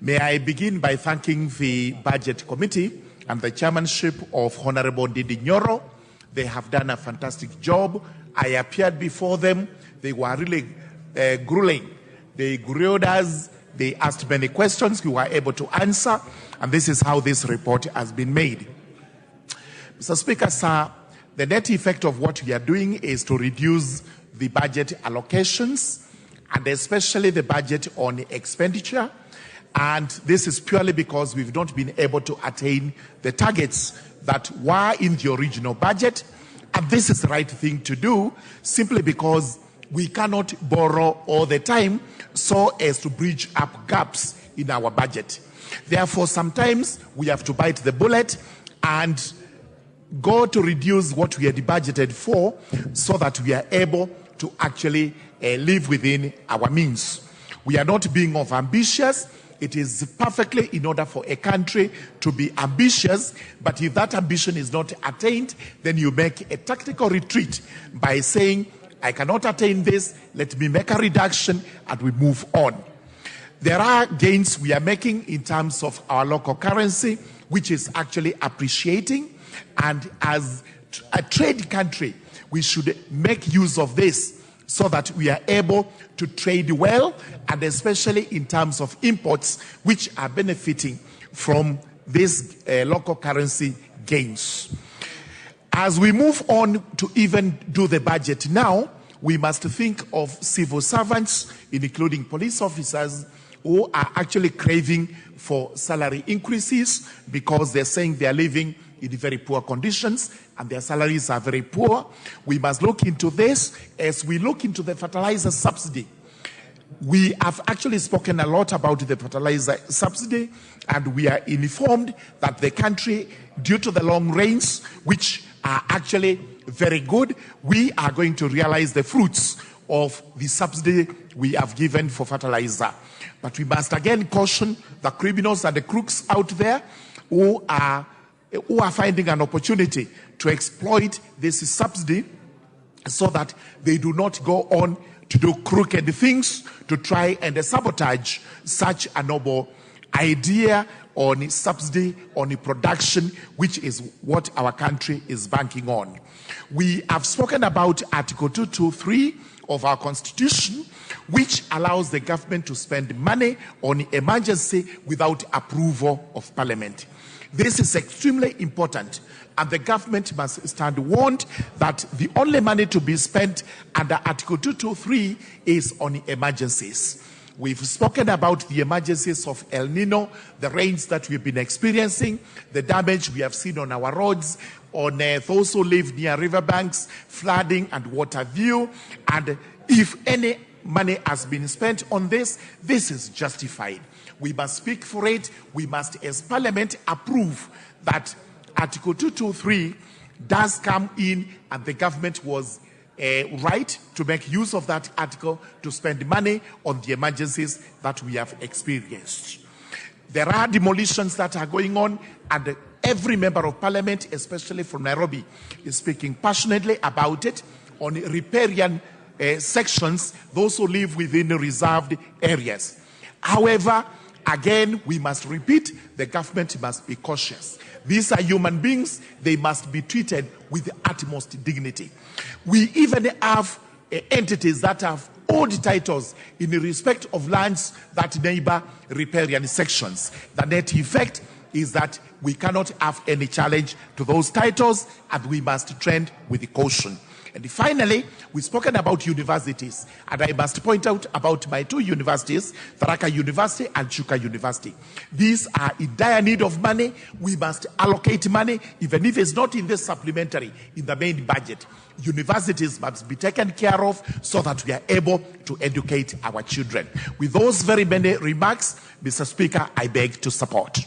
May I begin by thanking the Budget Committee and the chairmanship of Honorable Ndindi Nyoro. They have done a fantastic job. I appeared before them. They were really grueling. They grilled us. They asked many questions. We were able to answer. And this is how this report has been made. Mr. Speaker, sir, the net effect of what we are doing is to reduce the budget allocations, and especially the budget on expenditure. And this is purely because we've not been able to attain the targets that were in the original budget. And this is the right thing to do, simply because we cannot borrow all the time so as to bridge up gaps in our budget. Therefore, sometimes we have to bite the bullet and go to reduce what we had budgeted for so that we are able to actually live within our means. We are not being overambitious. It is perfectly in order for a country to be ambitious, but if that ambition is not attained, then you make a tactical retreat by saying, I cannot attain this, let me make a reduction, and we move on. There are gains we are making in terms of our local currency, which is actually appreciating, and as a trade country, we should make use of this so that we are able to trade well, and especially in terms of imports, which are benefiting from these local currency gains. As we move on to even do the budget now, we must think of civil servants, including police officers, who are actually craving for salary increases because they're saying they're living in very poor conditions and their salaries are very poor. We must look into this as we look into the fertilizer subsidy. We have actually spoken a lot about the fertilizer subsidy, and we are informed that the country, due to the long rains, which are actually very good, we are going to realize the fruits of the subsidy we have given for fertilizer. But we must again caution the criminals and the crooks out there who are finding an opportunity to exploit this subsidy so that they do not go on to do crooked things to try and sabotage such a noble idea on subsidy, on production, which is what our country is banking on. We have spoken about Article 223 of our Constitution, which allows the government to spend money on emergency without approval of Parliament. This is extremely important, and the government must stand warned that the only money to be spent under Article 223 is on emergencies. We've spoken about the emergencies of El Nino, the rains that we've been experiencing, the damage we have seen on our roads, on those who live near riverbanks, flooding and water view. And if any money has been spent on this, this is justified. We must speak for it. We must, as Parliament, approve that Article 223 does come in, and the government was right to make use of that article to spend money on the emergencies that we have experienced. There are demolitions that are going on, and every member of Parliament, especially from Nairobi, is speaking passionately about it on riparian sections, those who live within reserved areas. However, again, we must repeat, the government must be cautious. These are human beings. They must be treated with the utmost dignity. We even have entities that have old titles in respect of lands that neighbor riparian sections. The net effect is that we cannot have any challenge to those titles, and we must trend with caution. And finally, we've spoken about universities, and I must point out about my two universities, Tharaka University and Chuka University. These are in dire need of money. We must allocate money, even if it's not in the supplementary, in the main budget. Universities must be taken care of so that we are able to educate our children. With those very many remarks, Mr. Speaker, I beg to support.